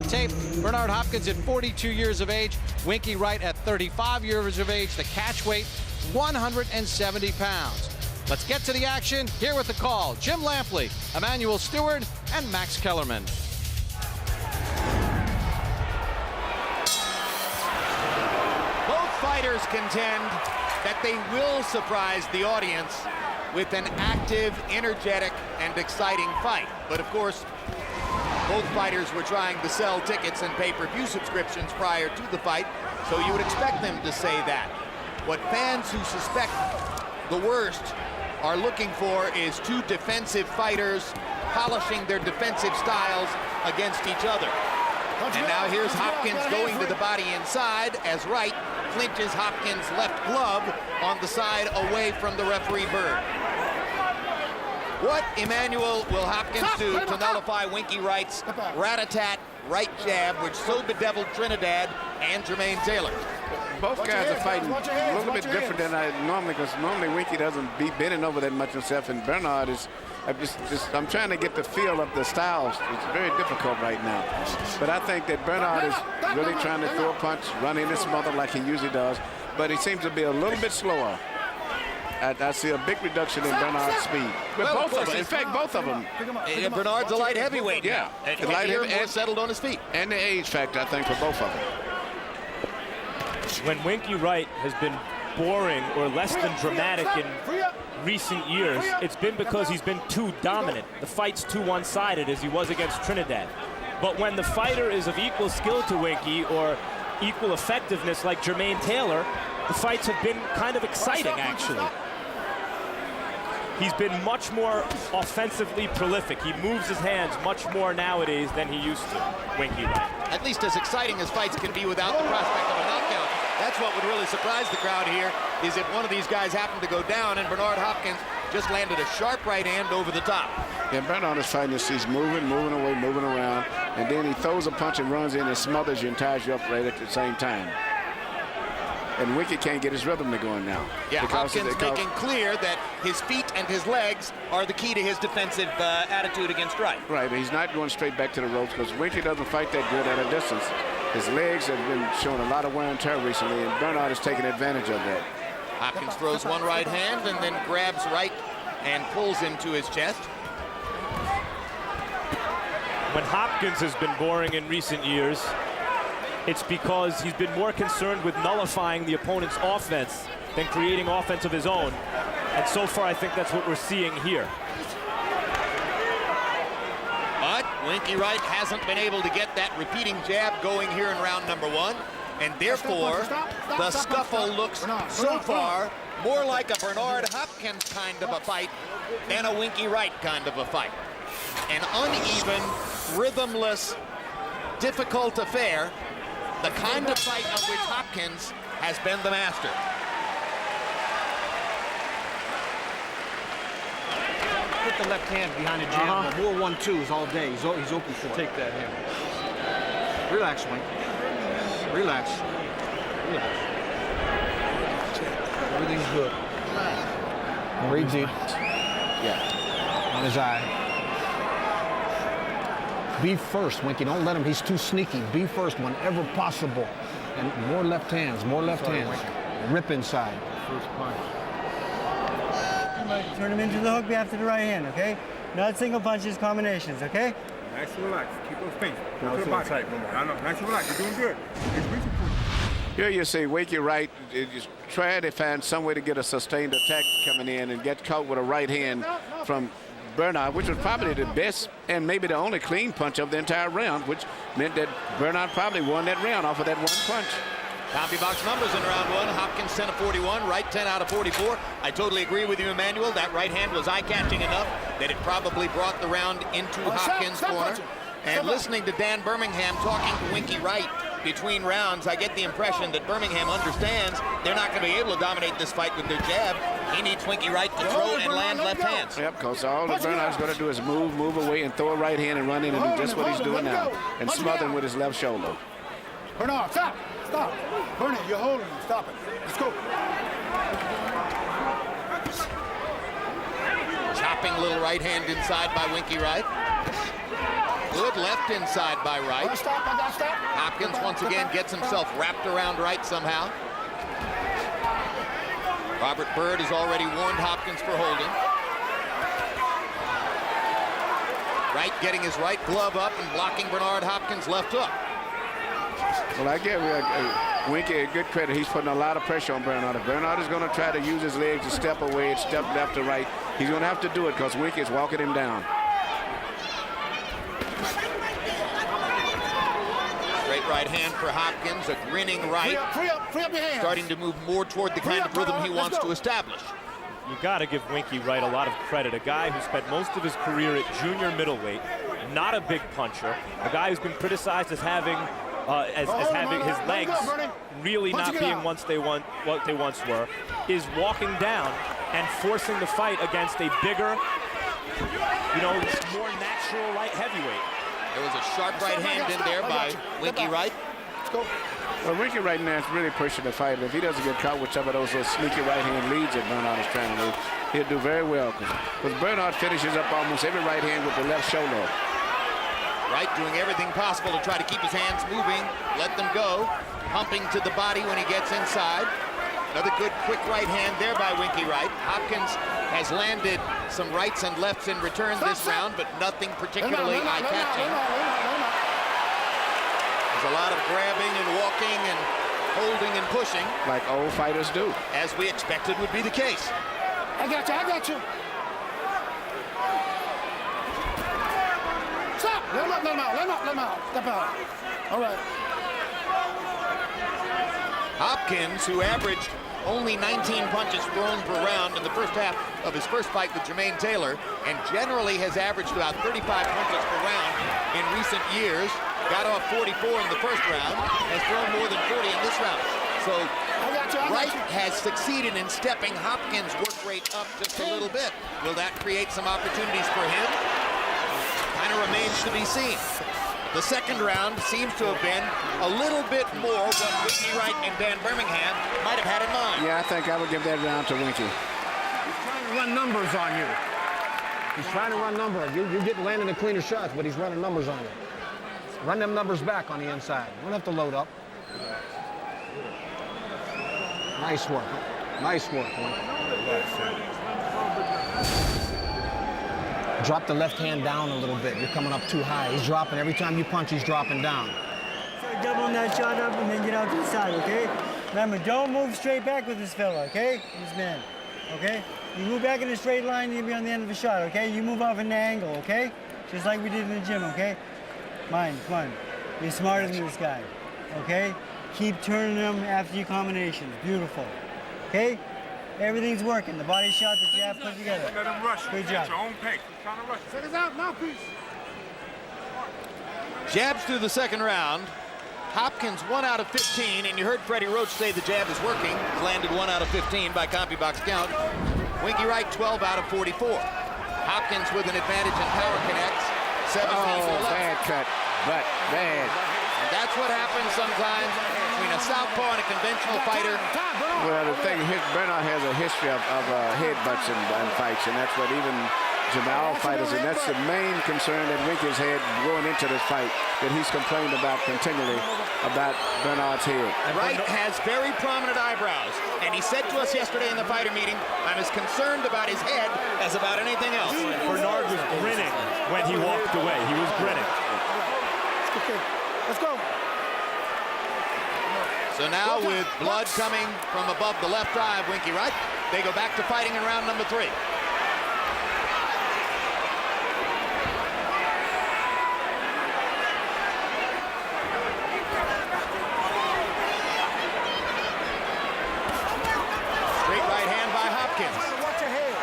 tape. Bernard Hopkins at 42 years of age. Winky Wright at 35 years of age. The catch weight, 170 pounds. Let's get to the action. Here with the call, Jim Lampley, Emmanuel Stewart, and Max Kellerman. Both fighters contend that they will surprise the audience with an active, energetic, and exciting fight. But of course, both fighters were trying to sell tickets and pay-per-view subscriptions prior to the fight, so you would expect them to say that. What fans who suspect the worst are looking for is two defensive fighters polishing their defensive styles against each other. And now here's Hopkins going to the body inside as Wright clinches Hopkins' left glove on the side away from the referee Bird. What, Emmanuel, will Hopkins do to nullify Winky Wright's rat-a-tat right jab, which so bedeviled Trinidad and Jermaine Taylor? Both guys are fighting a little bit different than I normally, because normally Winky doesn't be bending over that much himself, and Bernard is, I'm trying to get the feel of the styles. It's very difficult right now. But I think that Bernard is really trying to throw a punch, run in and smother like he usually does, but he seems to be a little bit slower. I see a big reduction in Bernard's speed. But both of them, in fact, both of them. Bernard's a light heavyweight. Yeah. And light heavyweight and settled on his feet. And the age factor, I think, for both of them. When Winky Wright has been boring or less than dramatic in recent years, it's been because he's been too dominant. The fight's too one-sided, as he was against Trinidad. But when the fighter is of equal skill to Winky or equal effectiveness like Jermaine Taylor, the fights have been kind of exciting, actually. He's been much more offensively prolific. He moves his hands much more nowadays than he used to, Winky Wright. At least as exciting as fights can be without the prospect of a knockout. That's what would really surprise the crowd here, is if one of these guys happened to go down and Bernard Hopkins just landed a sharp right hand over the top. Yeah, Bernard is fighting this. He's moving away, moving around, and then he throws a punch and runs in and smothers you and ties you up right at the same time. And Winky can't get his rhythm to going now. Yeah, Hopkins making clear that his feet and his legs are the key to his defensive attitude against Wright. Right, he's not going straight back to the ropes because Winky doesn't fight that good at a distance. His legs have been showing a lot of wear and tear recently, and Bernard is taking advantage of that. Hopkins throws one right hand and then grabs Wright and pulls him to his chest. When Hopkins has been boring in recent years, it's because he's been more concerned with nullifying the opponent's offense than creating offense of his own. And so far, I think that's what we're seeing here. But Winky Wright hasn't been able to get that repeating jab going here in round number one. And therefore, the scuffle looks so far more like a Bernard Hopkins kind of a fight than a Winky Wright kind of a fight. An uneven, rhythmless, difficult affair. The kind of fight of which Hopkins has been the master. Put the left hand behind the jab. More 1-2s all day. He's open for it. Take that hand. Relax, Wink. Relax. Relax. Everything's good. Breathe deep. Yeah. On his eye. Be first, Winky. Don't let him. He's too sneaky. Be first whenever possible. And more left hands. More left hands. Winky. Rip inside. First punch. Turn him into the hook after the right hand, okay? Not single punches, combinations, okay? Nice and relaxed. Keep those pace. Go to the body. Nice and relaxed. You're doing good. Here you see Winky Wright is trying to find some way to get a sustained attack coming in and get caught with a right hand from Bernard, which was probably the best and maybe the only clean punch of the entire round, which meant that Bernard probably won that round off of that one punch. CompuBox numbers in round one. Hopkins 10 of 41, Wright 10 out of 44. I totally agree with you, Emmanuel. That right hand was eye-catching enough that it probably brought the round into Hopkins' corner. And listening to Dan Birmingham talking to Winky Wright between rounds, I get the impression that Birmingham understands they're not going to be able to dominate this fight with their jab. He needs Winky Wright to throw and land left hands. Yep, because all that Bernard's going to do is move away and throw a right hand and run in and do just what he's doing now and smother him with his left shoulder. Bernard, stop. Stop. Bernard, you're holding him. Stop it. Let's go. Chopping little right hand inside by Winky Wright. Good left inside by Wright. Stop, I got stop. Hopkins once again gets himself wrapped around Wright somehow. Robert Byrd has already warned Hopkins for holding. Wright getting his right glove up and blocking Bernard Hopkins' left hook. Well, I give Winky a good credit. He's putting a lot of pressure on Bernard. If Bernard is going to try to use his legs to step away and step left to right, he's going to have to do it because Winky is walking him down. Straight right hand for Hopkins, a grinning Wright. Free up your hands. Starting to move more toward the kind of rhythm he wants to establish. You got to give Winky Wright a lot of credit. A guy who spent most of his career at junior middweight, not a big puncher, a guy who's been criticized as having having his legs really not being what they once were, is walking down and forcing the fight against a bigger, more natural light heavyweight. There was a sharp right hand in there by Winky Wright. Let's go. Well, Winky right now is really pushing the fight. If he doesn't get caught with some of those little sneaky right-hand leads that Bernard is trying to do, he'll do very well. Because Bernard finishes up almost every right hand with the left shoulder. Wright doing everything possible to try to keep his hands moving, let them go, pumping to the body when he gets inside. Another good quick right hand there by Winky Wright. Hopkins has landed some rights and lefts in return this round, but nothing particularly eye-catching. There's a lot of grabbing and walking and holding and pushing. Like old fighters do. As we expected would be the case. I got you. Stop! Let him out. Step out. All right. Hopkins, who averaged only 19 punches thrown per round in the first half of his first fight with Jermaine Taylor, and generally has averaged about 35 punches per round in recent years, got off 44 in the first round, has thrown more than 40 in this round. So Wright has succeeded in stepping Hopkins' work rate up just a little bit. Will that create some opportunities for him? Kind of remains to be seen. The second round seems to have been a little bit more what Winky Wright and Dan Birmingham might have had in mind. Yeah, I think I would give that round to Winky. He's trying to run numbers on you. He's trying to run numbers. You're getting landing the cleaner shots, but he's running numbers on you. Run them numbers back on the inside. You don't have to load up. Nice work. Nice work, Drop the left hand down a little bit. You're coming up too high. He's dropping. Every time you punch, he's dropping down. So double that shot up and then get out to the side, okay? Remember, don't move straight back with this fella, okay? This man, okay? You move back in a straight line, you'll be on the end of a shot, okay? You move off an angle, okay? Just like we did in the gym, okay? Come on. You're smarter than this guy, okay? Keep turning them after your combinations. Beautiful, okay? Everything's working. The body shot, the jab put together. Let him rush. Good job. At your own pace. He's trying to rush. Seconds out, mouthpiece. Jabs through the second round. Hopkins 1 out of 15, and you heard Freddie Roach say the jab is working. He's landed 1 out of 15 by CompuBox count. Winky Wright 12 out of 44. Hopkins with an advantage in power connects. 17 bad cut, but bad. And that's what happens sometimes between a southpaw and a conventional fighter. Well, the thing, Bernard has a history of headbutts in fights, and that's what even Jamal fighters, and that's the main concern that Winky's had going into this fight, that he's complained about continually about Bernard's head. Wright has very prominent eyebrows, and he said to us yesterday in the fighter meeting, I'm as concerned about his head as about anything else. Bernard was grinning when he walked away. He was grinning. Let's go. So now with blood coming from above the left eye of Winky Wright, they go back to fighting in round number 3. Straight right hand by Hopkins. Watch your head.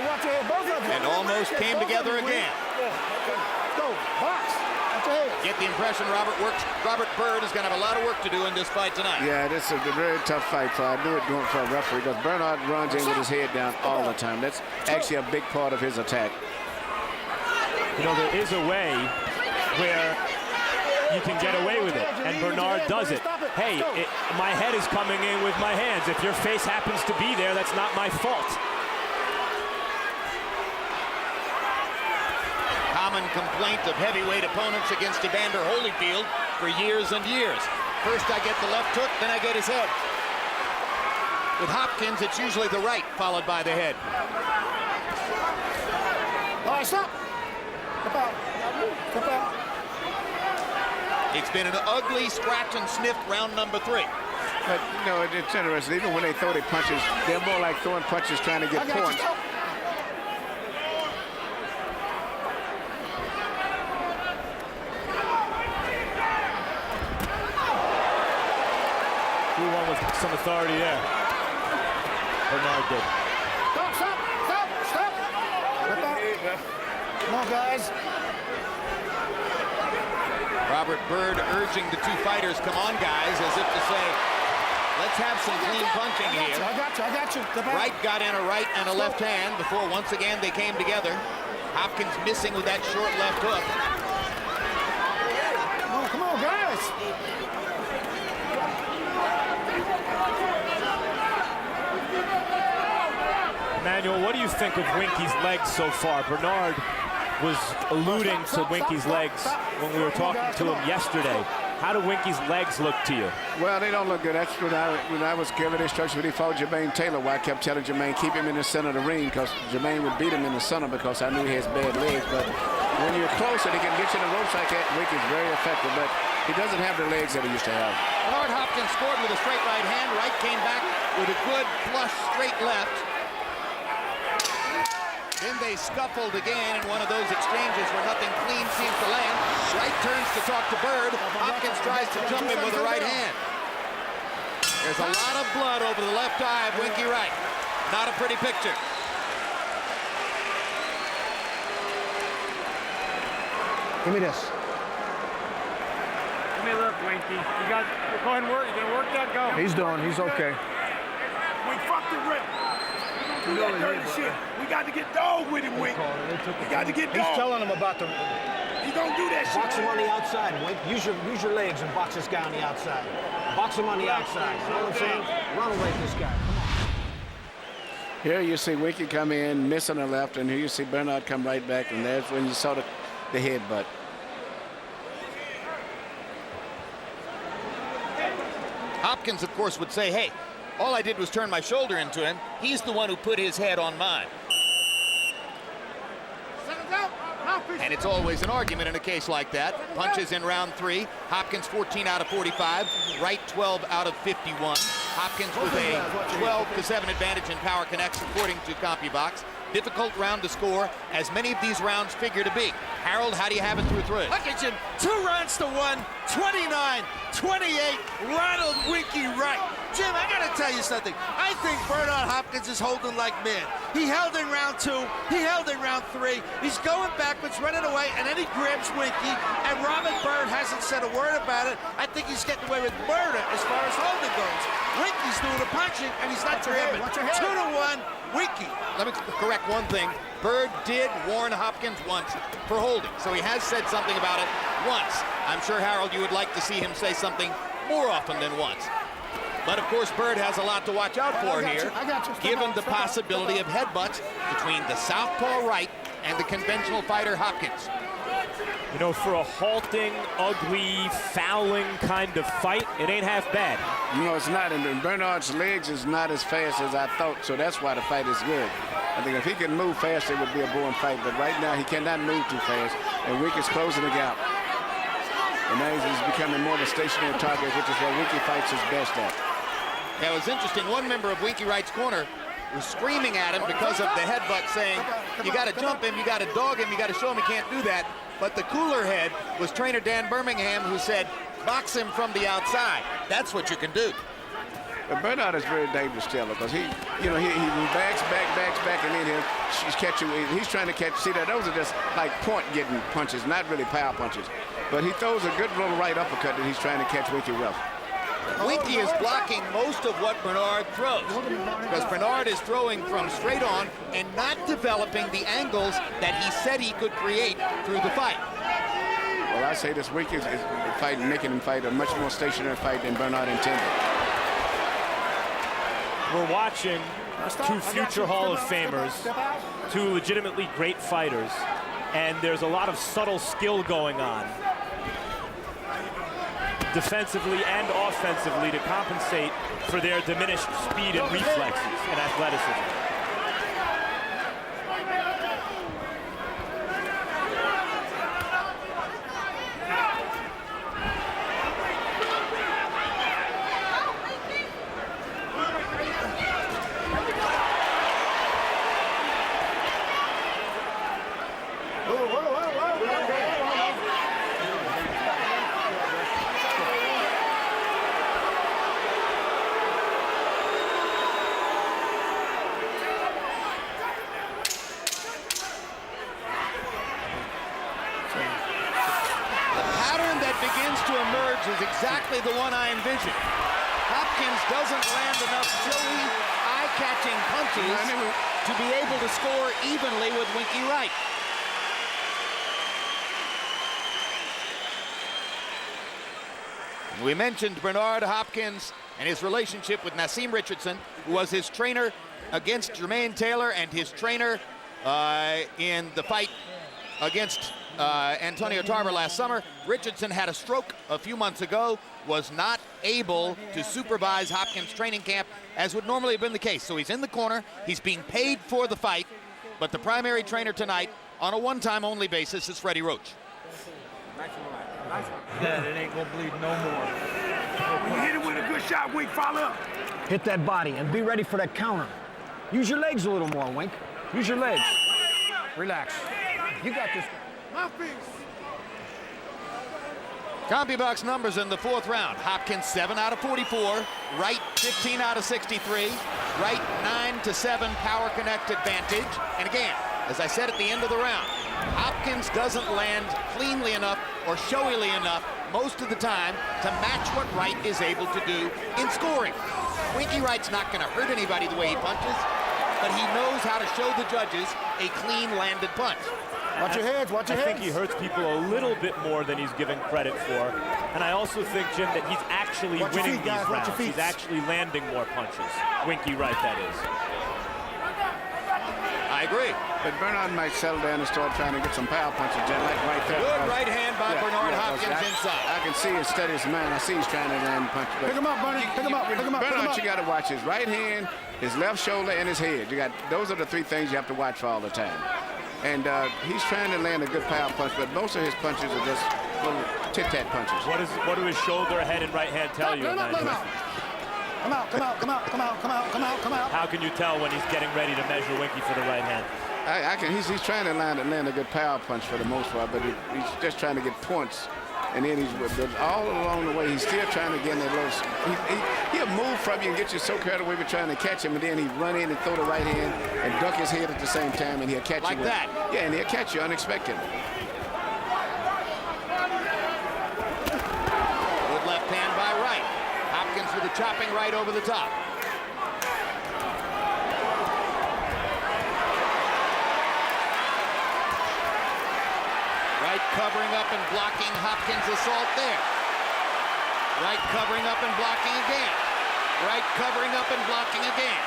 Watch your head. Both of them. And almost came together again. Let's go. Box. Watch your head. Get the impression Robert Byrd is going to have a lot of work to do in this fight tonight. Yeah, this is a very tough fight. I knew it going for a referee because Bernard runs in with his head down all the time. That's actually a big part of his attack. There is a way where you can get away with it, and Bernard does it. Hey, my head is coming in with my hands. If your face happens to be there, that's not my fault. common complaint of heavyweight opponents against Evander Holyfield for years and years. First I get the left hook, then I get his head. With Hopkins, it's usually the right, followed by the head. All right, stop. Step out. Step out. It's been an ugly scratch and sniff round number 3. But, you know, it's interesting. Even when they throw their punches, they're more like throwing punches trying to get points. One with some authority there. Bernard did. Stop, stop, stop, stop. Come on, guys. Robert Byrd urging the two fighters, come on, guys, as if to say, let's have some clean punching here. I got you. Wright got in a right and a left hand before once again they came together. Hopkins missing with that short left hook. Come on, guys. Emmanuel, what do you think of Winky's legs so far? Bernard was alluding to Winky's legs when we were talking to him yesterday. How do Winky's legs look to you? Well, they don't look good. That's when I was giving instructions when he fought Jermaine Taylor, where I kept telling Jermaine, keep him in the center of the ring, because Jermaine would beat him in the center because I knew he has bad legs. But when you're closer, they can get you in the ropes like that. Winky's very effective, but he doesn't have the legs that he used to have. Bernard Hopkins scored with a straight right hand. Wright came back with a good flush straight left. Then they scuffled again in one of those exchanges where nothing clean seems to land. Wright turns to talk to Byrd. Hopkins tries to jump him with a right hand. There's a lot of blood over the left eye of Winky Wright. Not a pretty picture. Give me this. Give me a look, Winky. Go ahead and work. You gonna work that? Go. He's doing. He's okay. We fucked the rip. Do that dirty shit. We got to get dog with him, Wink. We got to get dog. He's telling him about the. He don't do that shit. Box him on the outside, Wink. Use your legs and box this guy on the outside. Box him on the outside. You know what I'm saying? Run away this guy. Come on. Here you see Winky come in, miss on the left, and here you see Bernard come right back, and there's when you saw the headbutt. Hopkins, of course, would say, hey, all I did was turn my shoulder into him. He's the one who put his head on mine. And it's always an argument in a case like that. Punches in round 3. Hopkins 14 out of 45. Wright 12 out of 51. Hopkins with a 12-7 advantage in power connects according to CompuBox. Difficult round to score, as many of these rounds figure to be. Harold, how do you have it through 3? Look at you, 2 rounds to 1, 29-28, Ronald Winky Wright. Jim, I gotta tell you something. I think Bernard Hopkins is holding like man. He held in round 2, he held in round 3. He's going backwards, running away, and then he grabs Winky, and Robert Byrd hasn't said a word about it. I think he's getting away with murder as far as holding goes. Winky's doing the punching, and he's not grabbing. 2-1, Winky. Let me correct one thing. Byrd did warn Hopkins once for holding, so he has said something about it once. I'm sure, Harold, you would like to see him say something more often than once. But, of course, Byrd has a lot to watch out for here, given the possibility of headbutts between the southpaw Wright and the conventional fighter Hopkins. You know, for a halting, ugly, fouling kind of fight, it ain't half bad. No, it's not. And Bernard's legs is not as fast as I thought, so that's why the fight is good. I think if he could move fast, it would be a boring fight. But right now, he cannot move too fast, and Winky's closing the gap. And now he's becoming more of a stationary target, which is what Winky fights his best at. Now, it was interesting. One member of Winky Wright's corner was screaming at him because of the headbutt, saying, you got to jump him, you got to dog him, you got to show him he can't do that. But the cooler head was trainer Dan Birmingham, who said, box him from the outside. That's what you can do. But Bernard is very dangerous still, because he backs back, and then he's catching. He's trying to catch. See that those are just like point-getting punches, not really power punches. But he throws a good little right uppercut that he's trying to catch Winky with. Winky is blocking most of what Bernard throws, because Bernard is throwing from straight on and not developing the angles that he said he could create through the fight. Well, I say this Winky is making him fight a much more stationary fight than Bernard intended. We're watching 2 future Hall of Famers, 2 legitimately great fighters. and there's a lot of subtle skill going on, defensively and offensively, to compensate for their diminished speed and reflexes and athleticism. begins to emerge is exactly the one I envisioned. Hopkins doesn't land enough showy, eye-catching punches to be able to score evenly with Winky Wright. We mentioned Bernard Hopkins and his relationship with Naseem Richardson, who was his trainer against Jermaine Taylor and his trainer in the fight against Antonio Tarver last summer. Richardson had a stroke a few months ago, was not able to supervise Hopkins' training camp as would normally have been the case. So he's in the corner, he's being paid for the fight, but the primary trainer tonight on a one-time only basis is Freddie Roach. Yeah, it ain't gonna bleed no more. When you hit it with a good shot, Wink, follow up. Hit that body and be ready for that counter. Use your legs a little more, Wink. Use your legs. Relax. You got this. Mouthpiece. CompuBox numbers in the fourth round. Hopkins 7 out of 44. Wright 15 out of 63. Wright 9-7 power connect advantage. And again, as I said at the end of the round, Hopkins doesn't land cleanly enough or showily enough most of the time to match what Wright is able to do in scoring. Winky Wright's not going to hurt anybody the way he punches, but he knows how to show the judges a clean landed punch. Watch your heads, watch your heads. I think he hurts people a little bit more than he's given credit for. And I also think, Jim, that he's actually winning these rounds. He's actually landing more punches. Winky Wright, that is. I agree. But Bernard might settle down and start trying to get some power punches, just like right there. Good right hand by Bernard Hopkins inside. I can see his steady his mind. I see he's trying to land punches. Pick him up, Bernie. Pick him up. Pick him up. Bernard, you got to watch his right hand, his left shoulder, and his head. Those are the three things you have to watch for all the time. And he's trying to land a good power punch, but most of his punches are just little tit-tat punches. What do his shoulder, head, and right hand tell you? Come out, come out, come out, come out, come out, come out, come out, come out. How can you tell when he's getting ready to measure Winky for the right hand? He's trying to land a good power punch for the most part, but he's just trying to get points. And then but all along the way, he's still trying to get in that little. He'll move from you and get you so carried away with trying to catch him, and then he'd run in and throw the right hand and duck his head at the same time, and he'll catch you. Like that. Yeah, and he'll catch you unexpected. Good left hand by Wright. Hopkins with a chopping right over the top. Wright covering up and blocking Hopkins' assault there. Wright covering up and blocking again. Wright covering up and blocking again.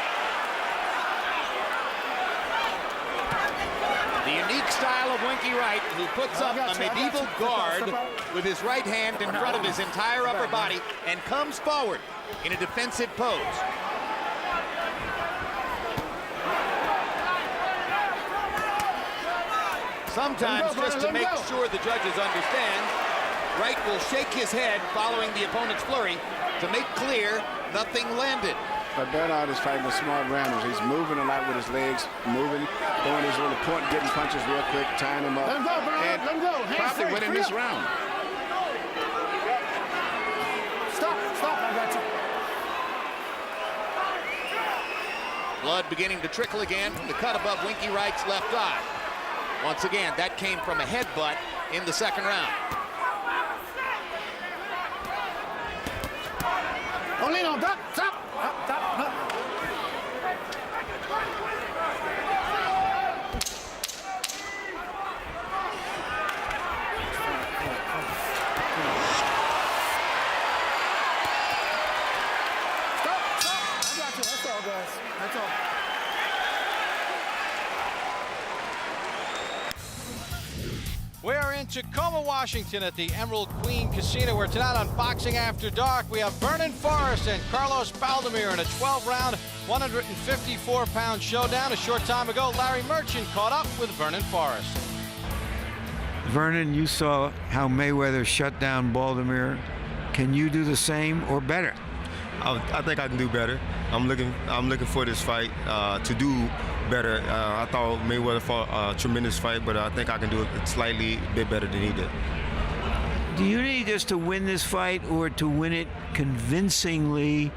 The unique style of Winky Wright, who puts up a medieval guard with his right hand in front of his entire upper body and comes forward in a defensive pose. Sometimes, just to make sure the judges understand, Wright will shake his head following the opponent's flurry to make clear nothing landed. But Bernard is fighting the smart rounders. He's moving a lot with his legs, moving, throwing his little point, getting punches real quick, tying him up. Let him go, Bernard. And Let him go. probably winning this round. Stop, I got you. Blood beginning to trickle again from the cut above Winky Wright's left eye. Once again, that came from a headbutt in the second round. Don't lean on, duck, stop. I got you. That's all, guys. That's all. Tacoma, Washington at the Emerald Queen Casino, where tonight on Boxing After Dark, we have Vernon Forrest and Carlos Baldomir in a 12-round, 154-pound showdown. A short time ago, Larry Merchant caught up with Vernon Forrest. Vernon, you saw how Mayweather shut down Baldomir. Can you do the same or better? I think I can do better. I'm looking for this fight to do better. I thought Mayweather fought a tremendous fight, but I think I can do it slightly a bit better than he did. Do you need just to win this fight or to win it convincingly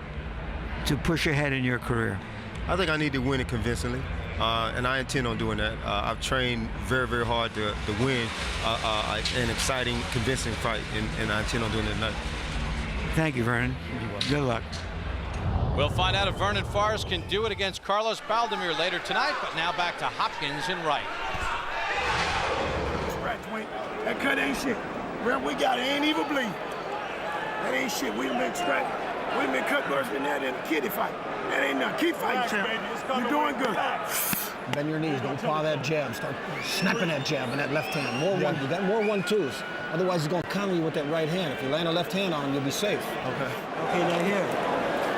to push ahead in your career? I think I need to win it convincingly, and I intend on doing that. I've trained very, very hard to win an exciting, convincing fight, and I intend on doing it tonight. Thank you, Vernon. Good luck. We'll find out if Vernon Forrest can do it against Carlos Baldomir later tonight, but now back to Hopkins and Wright. Right, Twink. That cut ain't shit. Rep we got it ain't even bleed. That ain't shit. We done been straight. We done been cut worse than that in a kiddie fight. That ain't nothing. Keep fighting, champ. You're doing good. Bend your knees. Don't paw that jab. Start snapping that jab in that left hand. More one. You got more 1-2s. Otherwise, he's gonna counter you with that right hand. If you land a left hand on him, you'll be safe. Okay. Okay, now here.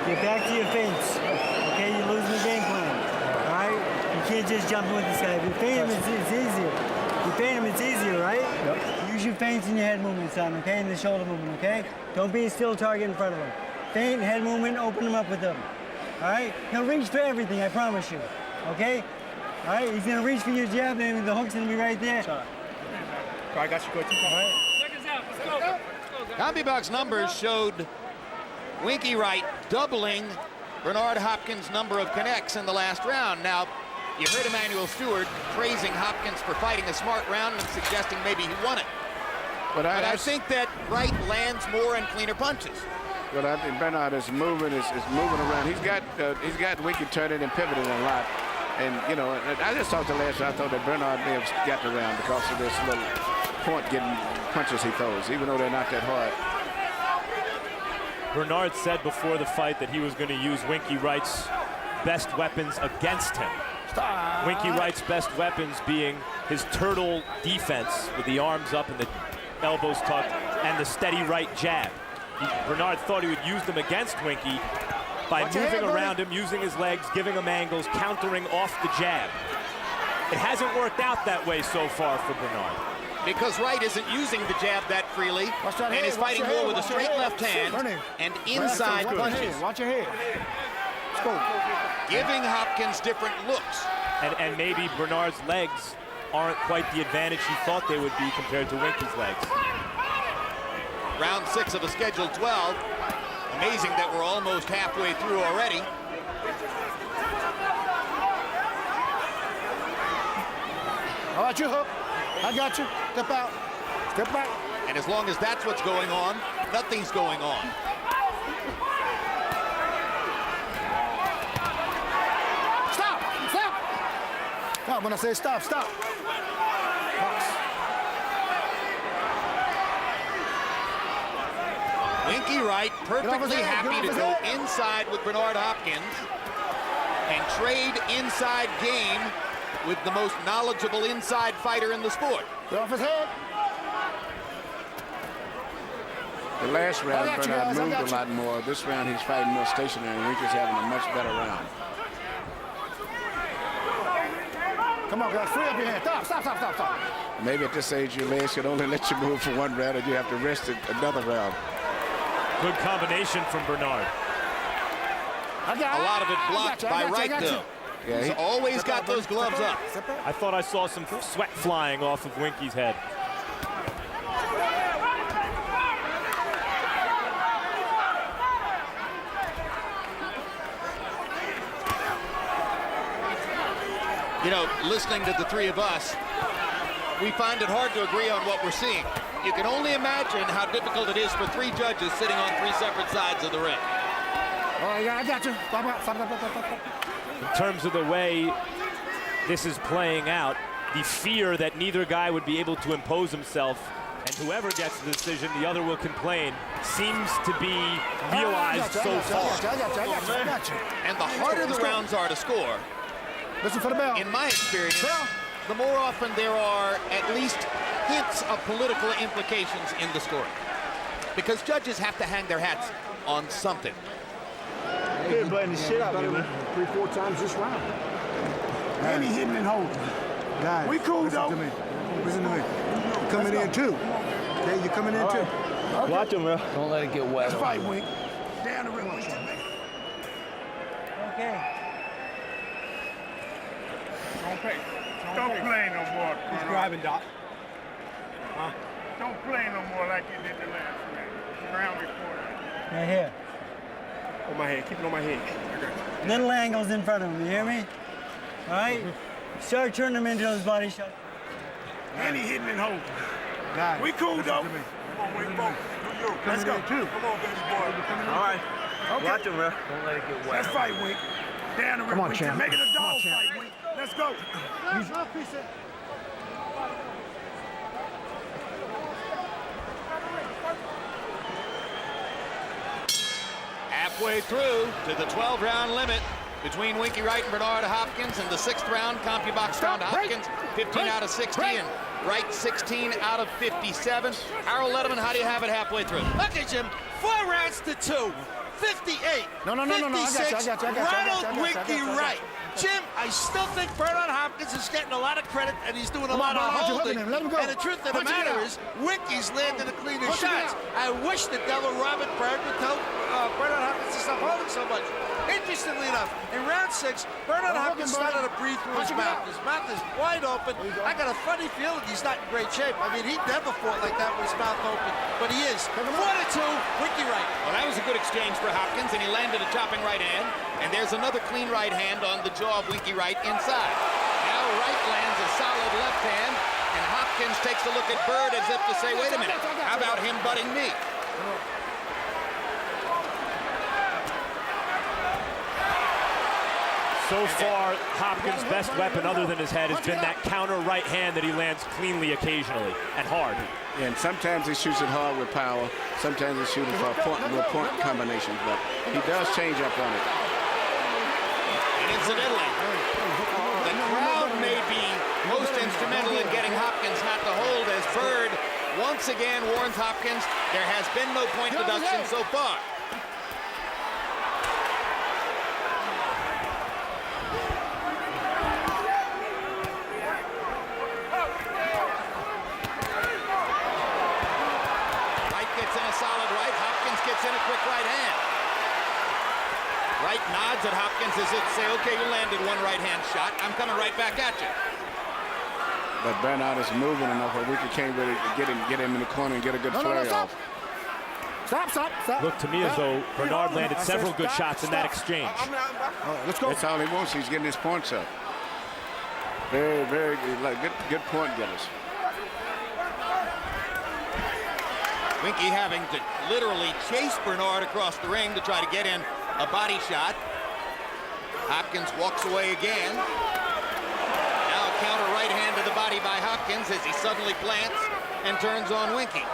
Get back to your feints. Okay, you're losing the game plan. All right? You can't just jump in with this guy. If you feint him, it's easier. If you feint him, it's easier, right? Yep. Use your feints and your head movement, son, okay? And the shoulder movement, okay? Don't be a still target in front of him. Feint, head movement, open him up with them. All right? He'll reach for everything, I promise you. Okay? All right? He's going to reach for your jab, and the hook's going to be right there. I got you, coach. All right? CompuBox numbers showed Winky Wright doubling Bernard Hopkins' number of connects in the last round. Now, you heard Emmanuel Stewart praising Hopkins for fighting a smart round and suggesting maybe he won it. But I think that Wright lands more and cleaner punches. But I think Bernard is moving around. He's got Winky turning and pivoting a lot. And, you know, I just talked to last year, I thought that Bernard may have got the round because of this little point getting punches he throws, even though they're not that hard. Bernard said before the fight that he was going to use Winky Wright's best weapons against him. Winky Wright's best weapons being his turtle defense with the arms up and the elbows tucked and the steady right jab. Bernard thought he would use them against Winky by moving around him, using his legs, giving him angles, countering off the jab. It hasn't worked out that way so far for Bernard. Because Wright isn't using the jab that freely and is fighting more with a straight left hand and inside punches. Watch your head. Let's go. Giving Hopkins different looks. And maybe Bernard's legs aren't quite the advantage he thought they would be compared to Winky's legs. Round 6 of a scheduled 12. Amazing that we're almost halfway through already. All right, you hook. I got you. Step out. Step back. And as long as that's what's going on, nothing's going on. Stop. Stop. Stop. When I say stop, stop. Box. Winky Wright perfectly happy to go inside with Bernard Hopkins and trade inside game with the most knowledgeable inside fighter in the sport. Get off his head. The last round, Bernard moved a lot more. This round, he's fighting more stationary, and Winky's having a much better round. Come on, guys. Free up your hand. Stop, stop, stop, stop, stop. Maybe at this age, your legs should only let you move for one round, and you have to rest it another round. Good combination from Bernard. A lot of it blocked by Wright, though. Yeah, he's always got those gloves up. I thought I saw some sweat flying off of Winky's head. You know, listening to the three of us, we find it hard to agree on what we're seeing. You can only imagine how difficult it is for three judges sitting on three separate sides of the ring. All right, I got you. Stop, stop, stop, stop, stop. In terms of the way this is playing out, the fear that neither guy would be able to impose himself, and whoever gets the decision, the other will complain, seems to be realized so far. I got you. And the harder the rounds are to score, listen for the bell. In my experience, the more often there are at least hints of political implications in the story. Because judges have to hang their hats on something. Hey, he's butting the shit out of me, man. 3-4 times this round. And he hitting and holding. Guys, We cool, listen though. to me. Listen to me. You're coming in too. Okay, you're coming in too. Okay. Watch him, bro. Don't let it get wet. Let's fight, Wink. Down the rim. Okay. Don't play no more, He's driving, Doc. Don't play no more like you did the last round before. Right here. On my head. Keep it on my head. I got you. Little angles in front of him, you hear me? All right? Start turning him into those body shots. And he hitting and holding. Guys, We cool, listen though. to me. Come on, Wink, both. Let's go. Too. Come on, baby boy. All right. Okay. Watch him, bro. Don't let it get wet. Let's fight, Wink. Down the rim. Come on, Wink. champ. Make it a Come on, dog champ. fight, Wink. Let's go. Halfway through to the 12-round limit between Winky Wright and Bernard Hopkins in the 6th round. CompuBox found Hopkins 15 out of 60 and Wright 16 out of 57. Harold Letterman, how do you have it halfway through? Okay, Jim, 4 rounds to 2. 58. No, I got you, Ronald Winky Wright. Jim, I still think Bernard Hopkins is getting a lot of credit, and he's doing a lot of holding. Let him go. And the truth of the matter is, Winky's landing the cleaner shots. I wish the devil Robert Byrd would tell Bernard Hopkins to stop holding so much. Interestingly enough, in round 6, Bernard Hopkins started to breathe through his mouth. His mouth is wide open. I got a funny feeling he's not in great shape. I mean, he never fought like that with his mouth open, but he is. 4-2, Winky Wright. Well, that was a good exchange for Hopkins, and he landed a chopping right hand. And there's another clean right hand on the jaw of Winky Wright inside. Now Wright lands a solid left hand, and Hopkins takes a look at Byrd as if to say, wait a minute, how about him butting me? So far, Hopkins' best weapon other than his head has been that counter right hand that he lands cleanly occasionally and hard. And sometimes he shoots it hard with power. Sometimes he shoots it for point combinations, but he does change up on it. And incidentally, the crowd may be most instrumental in getting Hopkins not to hold, as Byrd once again warns Hopkins there has been no point deduction so far. In a quick right hand. Wright nods at Hopkins as if to say, okay, you landed one right hand shot. I'm coming right back at you. But Bernard is moving enough where Winky can't really get him in the corner and get a good flurry off. Stop. Looked to me as though Bernard landed several good shots in that exchange. Let's go. That's all he wants. He's getting his points up. Very, very good point getters. Winky having to literally chase Bernard across the ring to try to get in a body shot. Hopkins walks away again. Now a counter right hand to the body by Hopkins as he suddenly plants and turns on Winky.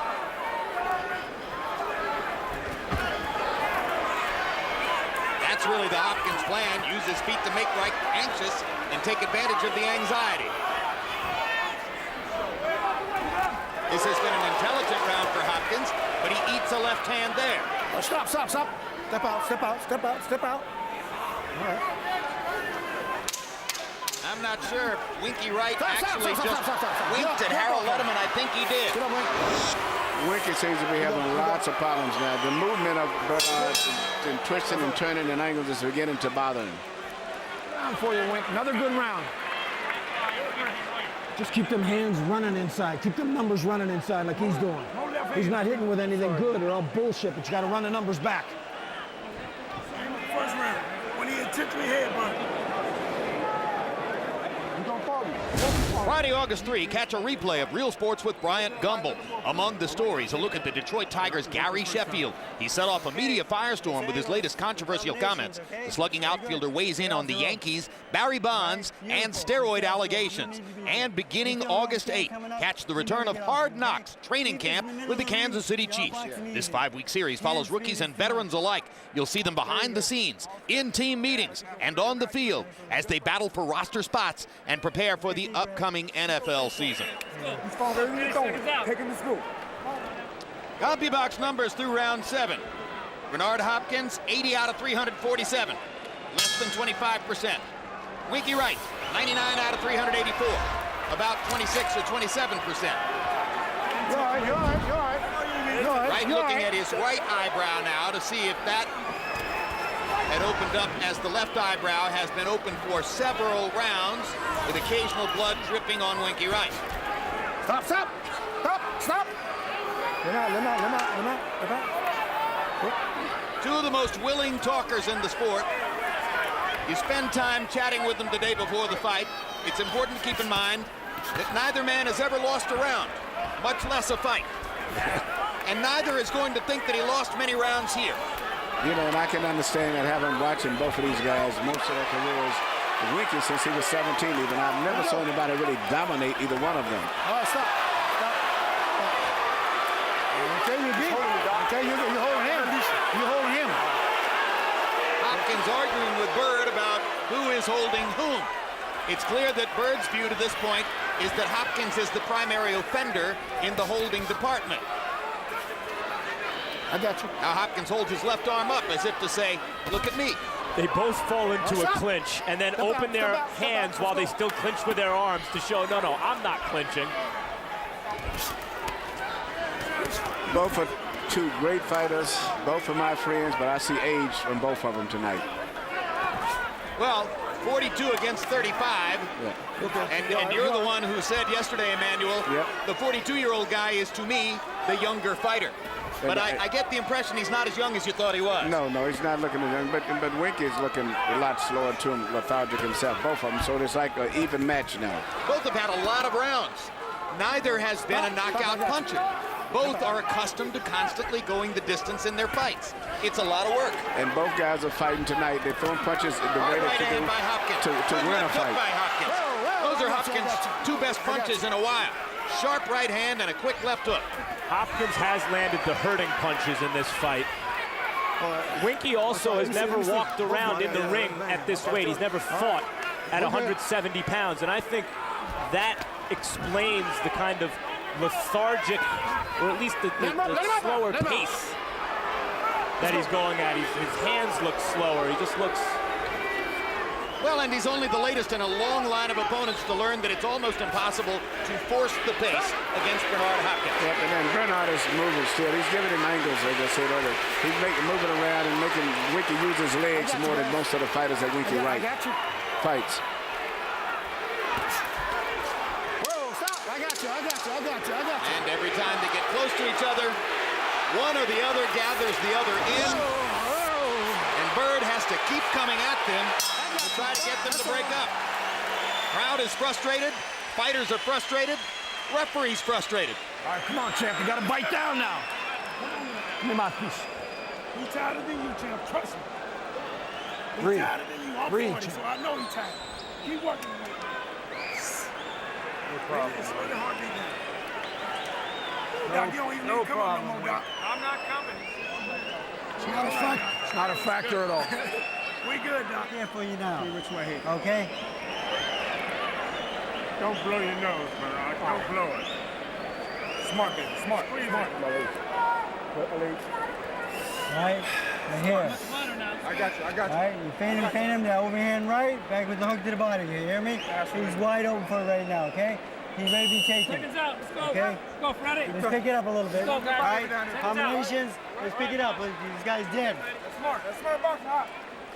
That's really the Hopkins plan. Use his feet to make Wright anxious and take advantage of the anxiety. This has been an intelligent round for Hopkins, but he eats a left hand there. Stop. Step out. All right. I'm not sure if Winky Wright actually just winked at Harold Letterman. I think he did. Winky seems to be having lots of problems now. The movement of Bernard and twisting and turning and angles is beginning to bother him. Round for you, Wink. Another good round. Just keep them hands running inside. Keep them numbers running inside like he's doing. He's not hitting with anything good or all bullshit, but you got to run the numbers back. First round, when he intentionally headbutt. Friday, August 3, catch a replay of Real Sports with Bryant Gumbel. Among the stories, a look at the Detroit Tigers' Gary Sheffield. He set off a media firestorm with his latest controversial comments. The slugging outfielder weighs in on the Yankees, Barry Bonds, and steroid allegations. And beginning August 8th, catch the return of Hard Knocks training camp with the Kansas City Chiefs. This 5-week series follows rookies and veterans alike. You'll see them behind the scenes, in team meetings, and on the field as they battle for roster spots and prepare prepare for the upcoming NFL season. Take him to school. CompuBox numbers through round 7. Bernard Hopkins, 80 out of 347, less than 25%. Winky Wright, 99 out of 384, about 26 or 27%. You're all right. Wright looking at his right eyebrow now to see if that had opened up, as the left eyebrow has been open for several rounds, with occasional blood dripping on Winky Wright. Stop. Let out. Two of the most willing talkers in the sport. You spend time chatting with them the day before the fight. It's important to keep in mind that neither man has ever lost a round, much less a fight. And neither is going to think that he lost many rounds here. You know, and I can understand that, having watching both of these guys most of their careers, Winky since he was 17 even, I've never saw anybody really dominate either one of them. All right, stop. Okay, you beat him. Okay, you're holding him. You're holding him. Hopkins arguing with Bird about who is holding whom. It's clear that Bird's view to this point is that Hopkins is the primary offender in the holding department. I got you. Now Hopkins holds his left arm up as if to say, look at me. They both fall into a clinch and then open their hands while they still clinch with their arms to show, no, I'm not clinching. Both are two great fighters, both are my friends, but I see age from both of them tonight. Well, 42 against 35. Yeah. And you're the one who said yesterday, Emmanuel, the 42-year-old guy is, to me, the younger fighter. But I get the impression he's not as young as you thought he was. No, he's not looking as young. But Winky's looking a lot slower too, and lethargic himself, both of them. So it's like an even match now. Both have had a lot of rounds. Neither has been a knockout puncher. Both are accustomed to constantly going the distance in their fights. It's a lot of work. And both guys are fighting tonight. They're throwing punches the way right that you by Hopkins. to win a fight. By Hopkins. Those are Hopkins' two best punches in a while. Sharp right hand and a quick left hook. Hopkins has landed the hurting punches in this fight. Winky also has never walked around in the ring at this weight. He's never fought at 170 pounds. And I think that explains the kind of lethargic, or at least the slower pace that he's going at. His hands look slower. He just looks... Well, and he's only the latest in a long line of opponents to learn that it's almost impossible to force the pace against Bernard Hopkins. Yep, and then Bernard is moving still. He's giving him angles, as I said earlier. He's moving around and making Winky use his legs more than most of the fighters that Winky Wright fights. Whoa, stop. I got you. And every time they get close to each other, one or the other gathers the other in. And Bird has to keep coming at them to try to get them to break up. Crowd is frustrated. Fighters are frustrated. Referee's frustrated. All right, come on, champ. You got to bite down now. Give me my piece. He's tighter than you, champ. Trust me. He's Breathe. tighter than you. I'm 40, so I know he's tired. Keep working with me. No problem. It's really hard to do. Doc, you don't even need to come on no more, Doc. I'm not coming. It's not a factor at all. We good, Doc. Here for you now. Which way here? Okay? Don't blow your nose, Bernard. Don't blow it. Smart, baby. Smart. Right? Right here. I got you. All right, you feint him, now overhand right, back with the hook to the body, you hear me? He's wide open for it right now, okay? He's ready to be taken. Seconds out, let's go. Okay? Let's go, Freddie. Let's pick it up a little bit. Let's go, guys. All right, Seconds combinations, let's pick it up. These guys dead. That's smart boxing.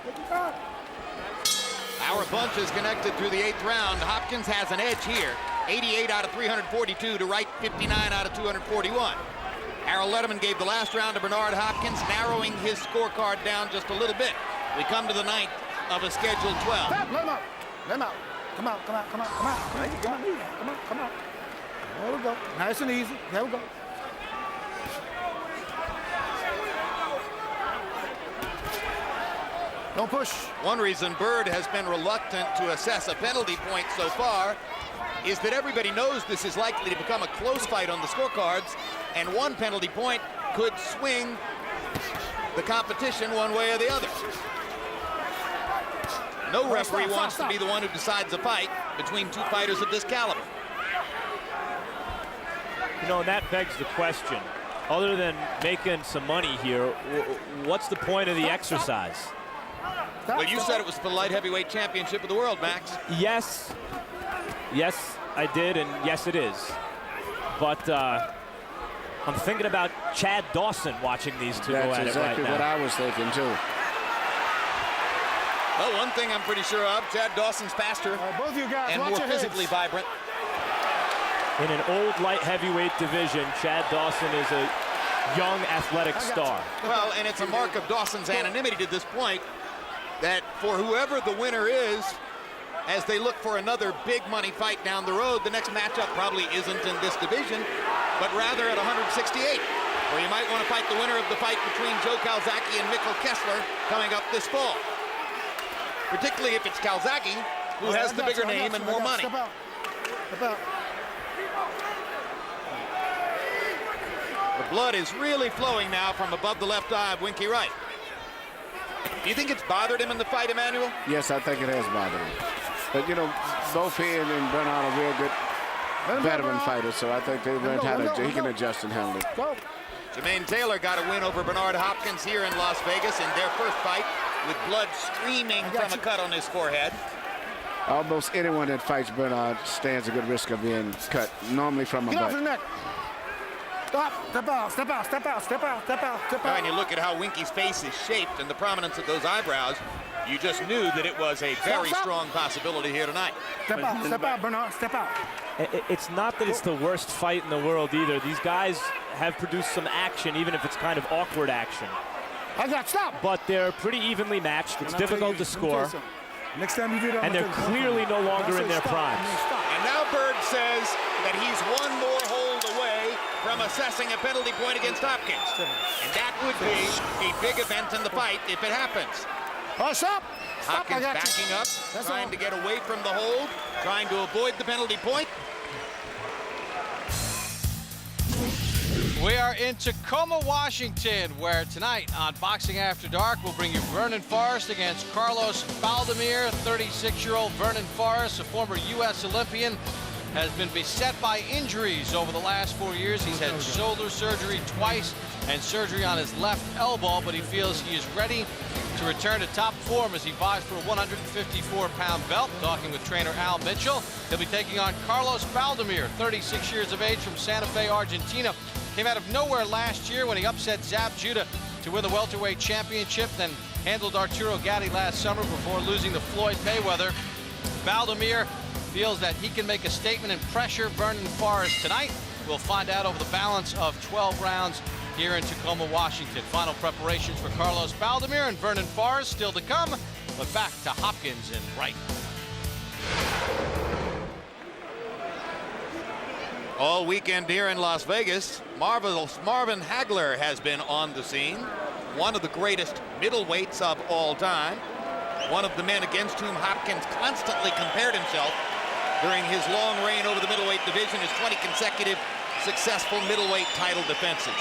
Take your time. Our bunch is connected through the 8th round. Hopkins has an edge here. 88 out of 342 to Wright, 59 out of 241. Harold Letterman gave the last round to Bernard Hopkins, narrowing his scorecard down just a little bit. We come to the 9th of a scheduled 12. Stop, let him out. Come on. There we go. Nice and easy. There we go. Don't push. One reason Bird has been reluctant to assess a penalty point so far is that everybody knows this is likely to become a close fight on the scorecards, and one penalty point could swing the competition one way or the other. No referee wants to be the one who decides a fight. between two fighters of this caliber. You know, and that begs the question. Other than making some money here, what's the point of the exercise? Well, you said it was for the light heavyweight championship of the world, Max. Yes. Yes, I did, and yes, it is. But I'm thinking about Chad Dawson watching these two go at it right now. That's exactly what I was thinking, too. Well, one thing I'm pretty sure of, Chad Dawson's faster both of you guys, and watch more your physically heads. vibrant. In an old light heavyweight division, Chad Dawson is a young athletic star. Well, and it's a mark of Dawson's anonymity to this point that for whoever the winner is, as they look for another big money fight down the road, the next matchup probably isn't in this division, but rather at 168, where you might want to fight the winner of the fight between Joe Calzaghe and Mikkel Kessler coming up this fall. Particularly if it's Calzaghe, who has the bigger name and more money. Step out. Step out. The blood is really flowing now from above the left eye of Winky Wright. Do you think it's bothered him in the fight, Emmanuel? Yes, I think it has bothered him. But, you know, both he and Bernard are real good veteran fighters, so I think they've learned how to, he can adjust and handle it. Go. Jermaine Taylor got a win over Bernard Hopkins here in Las Vegas in their first fight, with blood streaming from a cut on his forehead. Almost anyone that fights Bernard stands a good risk of being cut, normally from a Get off butt. his neck. Stop. Step out. Step out. Step out. Step out. Step out. Step out. And you look at how Winky's face is shaped and the prominence of those eyebrows, you just knew that it was a very strong possibility here tonight. Step out. Step out, Bernard. Step out. It's not that it's the worst fight in the world either. These guys have produced some action, even if it's kind of awkward action. I got stop. But they're pretty evenly matched. It's difficult to score. Next time you do that, and they're clearly no longer in their primes. And now Bird says that he's one more hold away from assessing a penalty point against Hopkins. And that would be a big event in the fight if it happens. Oh, stop. Hopkins backing up, trying to get away from the hold, trying to avoid the penalty point. We are in Tacoma, Washington, where tonight on Boxing After Dark, we'll bring you Vernon Forrest against Carlos Valdemir. 36-year-old Vernon Forrest, a former U.S. Olympian, has been beset by injuries over the last 4 years. He's had shoulder surgery twice and surgery on his left elbow, but he feels he is ready to return to top form as he vies for a 154-pound belt. Talking with trainer Al Mitchell. He'll be taking on Carlos Valdemir, 36 years of age, from Santa Fe, Argentina. Came out of nowhere last year when he upset Zab Judah to win the welterweight championship, then handled Arturo Gatti last summer before losing to Floyd Mayweather. Valdemir feels that he can make a statement and pressure Vernon Forrest tonight. We'll find out over the balance of 12 rounds here in Tacoma, Washington. Final preparations for Carlos Valdemir and Vernon Forrest still to come, but back to Hopkins and Wright. All weekend here in Las Vegas, Marvin Hagler has been on the scene. One of the greatest middleweights of all time. One of the men against whom Hopkins constantly compared himself during his long reign over the middleweight division, his 20 consecutive successful middleweight title defenses.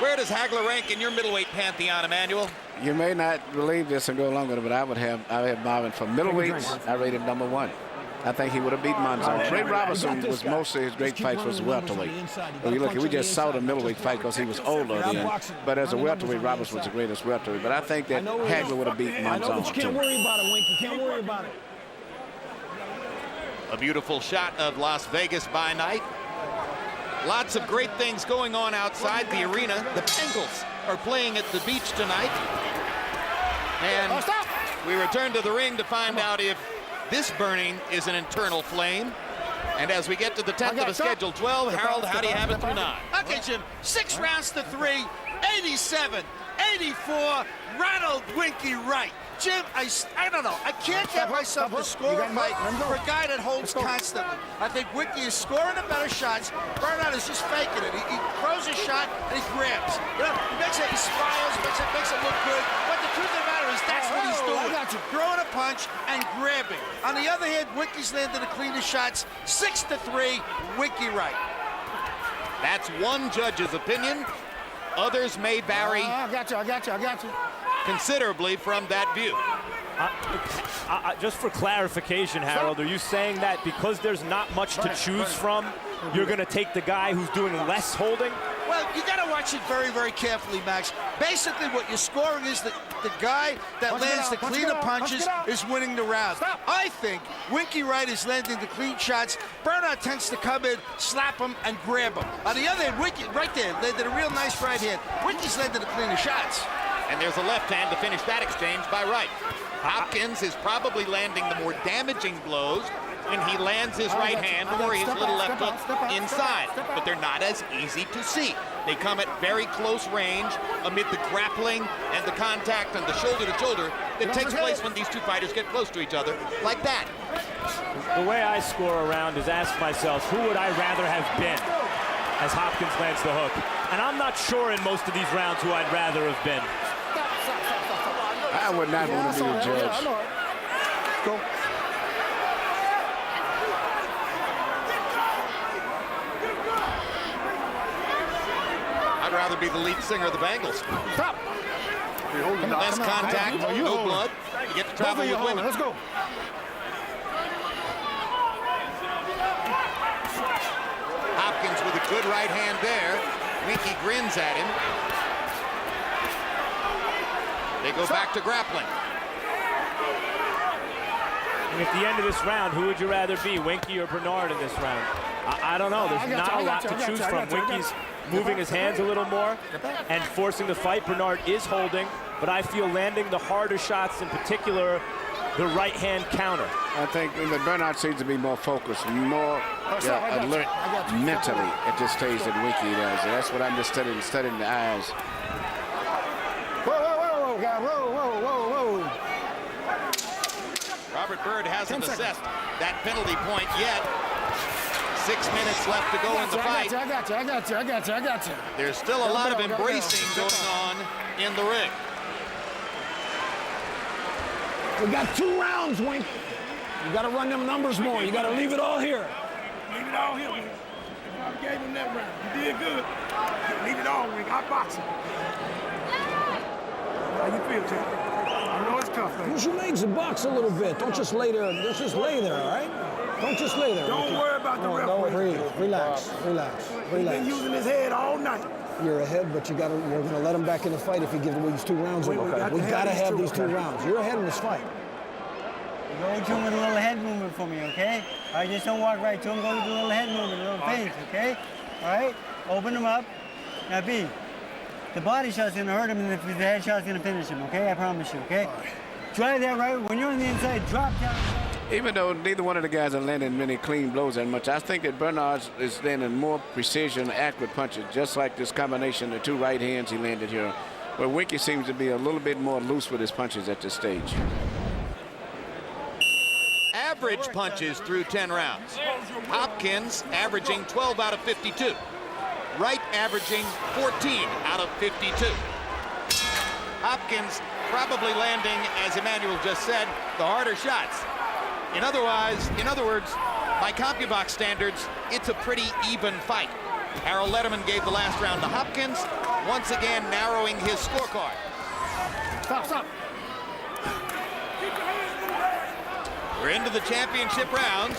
Where does Hagler rank in your middleweight pantheon, Emmanuel? You may not believe this and go along with it, but I have Marvin for middleweights. I rate him #1. I think he would have beat Monzon. Ray Robinson was mostly his great fights was welterweight. Well, you look, we just saw the middleweight fight because he was older then. But as a welterweight, Robinson was the greatest welterweight. But I think that Hagler would have beat Monzon. You can't worry about it, Winky. Can't worry about it. A beautiful shot of Las Vegas by night. Lots of great things going on outside the arena. The Bengals are playing at the beach tonight. And we return to the ring to find out if this burning is an internal flame. And as we get to the 10th of a scheduled 12, Harold, how do you have it through 9? Okay, Jim, 6 rounds to 3, 87, 84, Ronald Winky Wright. Jim, I don't know. I can't get myself to score a fight for a guy that holds constantly. I think Winky is scoring the better shots. Bernard is just faking it. He throws a shot and he grabs. You know, he makes it, he smiles, makes it look good. But the truth of the matter is that's what he's doing. Throwing a punch and grabbing. On the other hand, Winky's landing the cleanest shots. 6-3, Winky Wright. That's one judge's opinion. Others may vary I got you. considerably from that view. Just for clarification, Harold, are you saying that because there's not much to choose from, you're going to take the guy who's doing less holding? Well, you got to watch it very, very carefully, Max. Basically, what you're scoring is the guy that lands the cleaner punches is winning the round. I think Winky Wright is landing the clean shots. Bernard tends to come in, slap him, and grab him. On the other hand, Winky, right there, landed a real nice right hand. Winky's landing the cleaner shots. And there's a left hand to finish that exchange by Wright. Hopkins is probably landing the more damaging blows when he lands his right hand or his little left hook inside, but they're not as easy to see. They come at very close range amid the grappling and the contact and the shoulder-to-shoulder that takes place when these two fighters get close to each other like that. The way I score a round is ask myself, who would I rather have been as Hopkins lands the hook? And I'm not sure in most of these rounds who I'd rather have been. I would not want to be the judge. Go. I'd rather be the lead singer of the Bengals. Stop. Less contact, no blood. You get to travel with women. Let's go. Hopkins with a good right hand there. Winky grins at him. They go back to grappling. And at the end of this round, who would you rather be, Winky or Bernard in this round? I don't know. There's not a lot to choose from. Winky's moving his hands a little more and forcing the fight. Bernard is holding, but I feel landing the harder shots, in particular, the right hand counter. I think that Bernard seems to be more focused, more alert mentally at this stage than Winky does. And that's what I'm just studying the eyes. Whoa, God, whoa. Robert Byrd hasn't assessed that penalty point yet. 6 minutes left to go in the fight. I got you. There's still a lot of embracing going on in the ring. We got 2 rounds, Wink. You got to run them numbers more. You got to leave it all here. Leave it all here, Wink. I gave him that round. You did good. Leave it all, Wink. I box him. How you feel, Jay? I know it's tough, man. Use your legs and box a little bit. Don't just lay there. Just lay there, all right? Don't just lay there. Don't worry about the referee. Breathe. Relax. He's been using his head all night. You're ahead, but we're going to let him back in the fight if he gives away these 2 rounds. We got to have these 2 rounds. You're ahead in this fight. Go to him with a little head movement for me, okay? All right, just don't walk right to him. Go with a little head movement, a little pace, okay? All right, open him up. Now, B, the body shot's going to hurt him, and the head shot's going to finish him, okay? I promise you, okay? Try that right. When you're on the inside, drop down. Even though neither one of the guys are landing many clean blows that much, I think that Bernard is landing more precision, accurate punches, just like this combination of 2 right hands he landed here, where Winky seems to be a little bit more loose with his punches at this stage. Average punches through 10 rounds. Hopkins averaging 12 out of 52. Wright averaging 14 out of 52. Hopkins probably landing, as Emmanuel just said, the harder shots. In other words, by CompuBox standards, it's a pretty even fight. Harold Letterman gave the last round to Hopkins, once again narrowing his scorecard. Stop. We're into the championship rounds.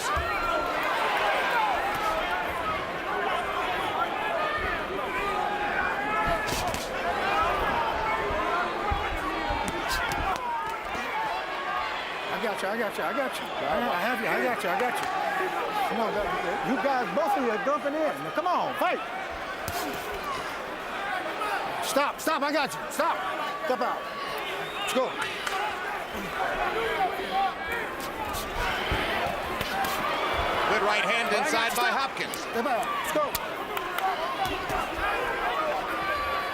I got you. I got you. Come on, you guys, both of you are dumping in. Now, come on, fight. Stop, I got you. Stop. Step out. Let's go. Good right hand inside by Hopkins. Step out. Let's go.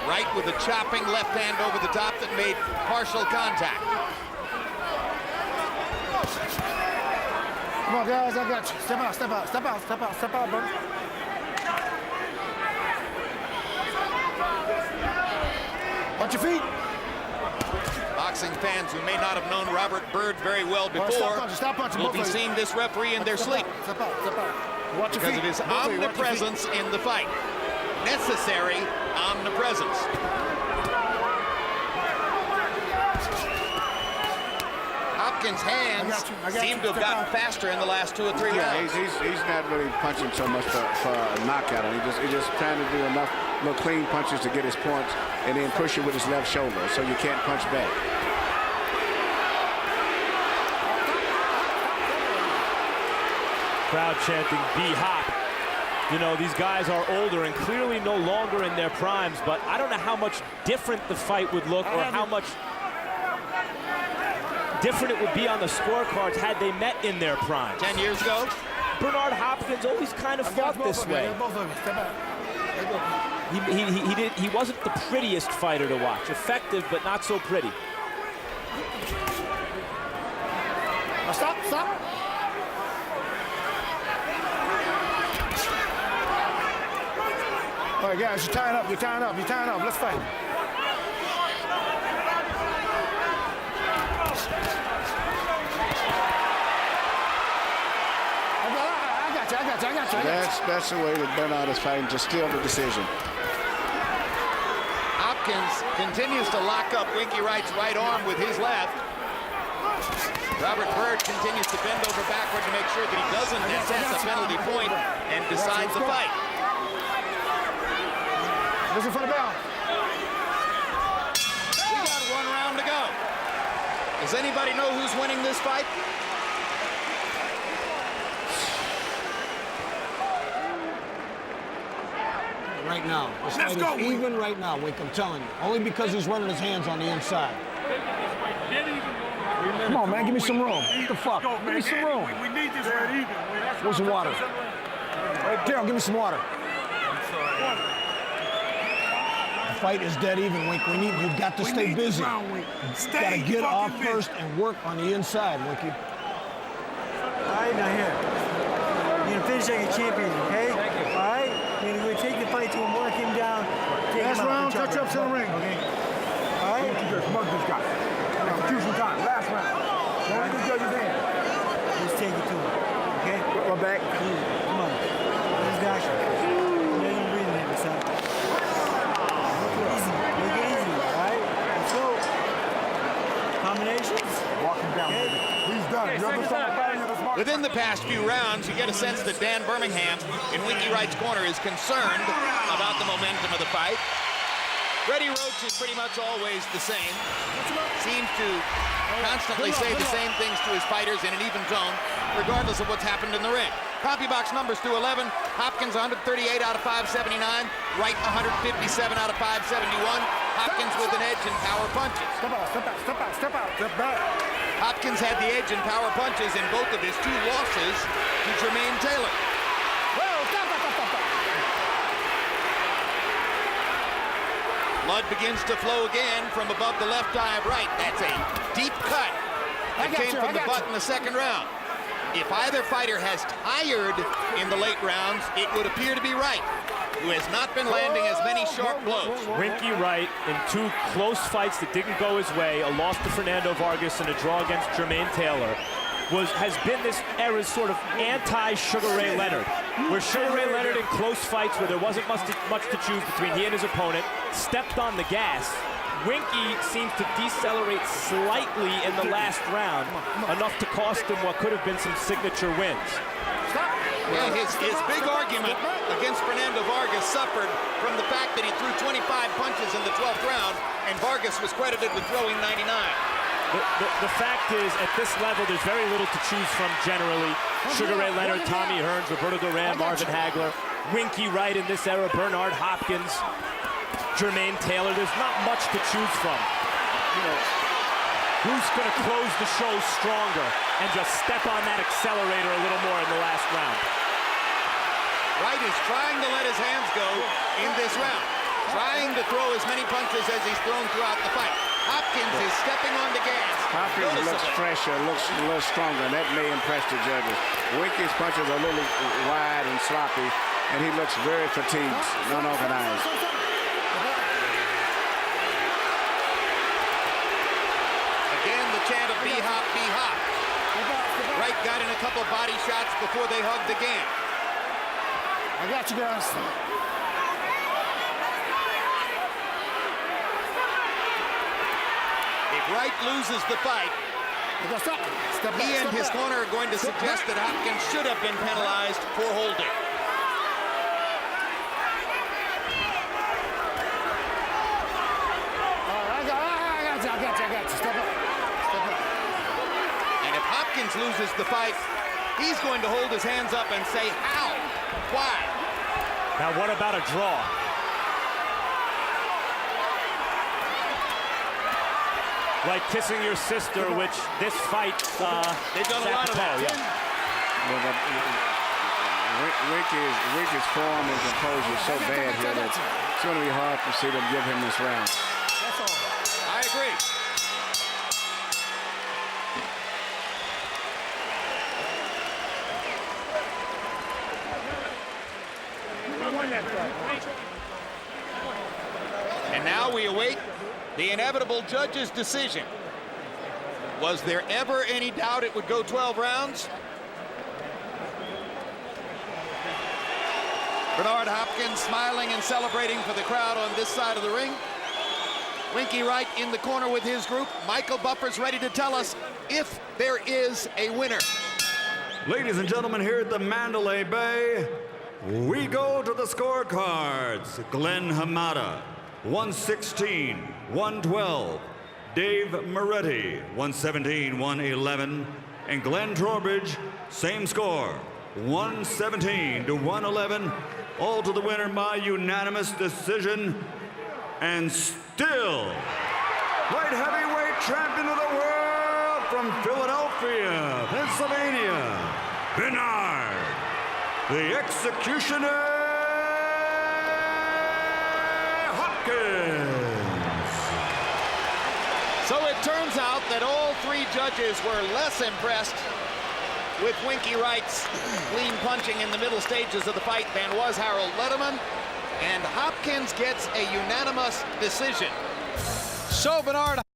Wright with a chopping left hand over the top that made partial contact. Come on, guys, I got you. Step out, brother. Watch your feet. Boxing fans who may not have known Robert Byrd very well before stop punching, will be seeing this referee in their sleep. Step out. Watch your feet. Because of his omnipresence in the fight. Necessary omnipresence. Hopkins' hands seem to have gotten faster in the last 2 or 3 rounds. He's not really punching so much for a knockout. He's just trying to do enough little clean punches to get his points and then push it with his left shoulder so you can't punch back. Crowd chanting, "B Hop." You know, these guys are older and clearly no longer in their primes, but I don't know how much different the fight would look or how much different it would be on the scorecards had they met in their prime. 10 years ago? Bernard Hopkins always kind of fought this way. He wasn't the prettiest fighter to watch. Effective, but not so pretty. Stop. All right, guys, you're tying up. Let's fight. I got you. That's the way that Bernard is fighting to steal the decision. Hopkins continues to lock up Winky Wright's right arm with his left. Robert Byrd continues to bend over backward to make sure that he doesn't assess a penalty point and decides the fight. Listen for the bell. We got 1 round to go. Does anybody know who's winning this fight? Right now. This fight is even right now, Wink, I'm telling you. Only because he's running his hands on the inside. Come on, man, give me some room. What the fuck? Give me some room. We need this right even. Where's the water? Daryl, give me some water. The fight is dead even, Wink. You've got to stay busy. You've got to get off first and work on the inside, Winky. All right, now here. You're gonna finish like a champion, okay? All right? You're gonna take the fight to him, work him down. Last round, touch ups in the ring. Okay? All right? Mug this guy. Execution time. Last round. Don't even judge his hand. Let's take it to him, okay? We're back. Come on. Let's go. Let him breathe in here, son. Make it easy, all right? Let's go. Combinations. Walk him down, baby. He's done. Within the past few rounds, you get a sense that Dan Birmingham in Winky Wright's corner is concerned about the momentum of the fight. Freddie Roach is pretty much always the same. Seems to constantly say the same things to his fighters in an even tone, regardless of what's happened in the ring. Copy box numbers through 11. Hopkins 138 out of 579. Wright 157 out of 571. Hopkins with an edge in power punches. Step back. Hopkins had the edge in power punches in both of his 2 losses to Jermaine Taylor. Blood begins to flow again from above the left eye of Wright. That's a deep cut that came from the butt in the second round. If either fighter has tired in the late rounds, it would appear to be Wright, who has not been landing as many sharp blows. Winky Wright in 2 close fights that didn't go his way, a loss to Fernando Vargas and a draw against Jermaine Taylor, has been this era's sort of anti-Sugar Ray Leonard, where Sugar Ray Leonard in close fights where there wasn't much to choose between he and his opponent, stepped on the gas. Winky seems to decelerate slightly in the last round, enough to cost him what could have been some signature wins. Yeah, his big argument against Fernando Vargas suffered from the fact that he threw 25 punches in the 12th round, and Vargas was credited with throwing 99. The fact is, at this level, there's very little to choose from generally. Sugar Ray Leonard, Tommy Hearns, Roberto Duran, Marvin Hagler, Winky Wright in this era, Bernard Hopkins, Jermaine Taylor. There's not much to choose from. You know, who's going to close the show stronger and just step on that accelerator a little more in the last round? Wright is trying to let his hands go in this round, trying to throw as many punches as he's thrown throughout the fight. Hopkins is stepping on the gas. Hopkins looks fresher, looks a little stronger, and that may impress the judges. Winky's punches are a little wide and sloppy, and he looks very fatigued, unorganized. Again, the chant of "B Hop, B Hop." Wright got in a couple of body shots before they hugged again. I got you guys. If Wright loses the fight, He and his corner are going to suggest that Hopkins should have been penalized for holding. And if Hopkins loses the fight, he's going to hold his hands up and say, how? Why? Now, what about a draw? Like kissing your sister, which this fight, they've done a lot of that. Yeah. Winky's form and composure is so bad here that it's going to be hard to see them give him this round. I agree. And now we await the inevitable judge's decision. Was there ever any doubt it would go 12 rounds? Bernard Hopkins smiling and celebrating for the crowd on this side of the ring. Winky Wright in the corner with his group. Michael Buffer's ready to tell us if there is a winner. Ladies and gentlemen, here at the Mandalay Bay, we go to the scorecards. Glenn Hamada, 116, 112. Dave Moretti, 117, 111. And Glenn Trowbridge, same score, 117 to 111. All to the winner by unanimous decision. And still, light heavyweight champion of the world from Philadelphia, Pennsylvania, Bernard, the Executioner Hopkins. So it turns out that all three judges were less impressed with Winky Wright's clean punching in the middle stages of the fight than was Harold Letterman. And Hopkins gets a unanimous decision. So Bernard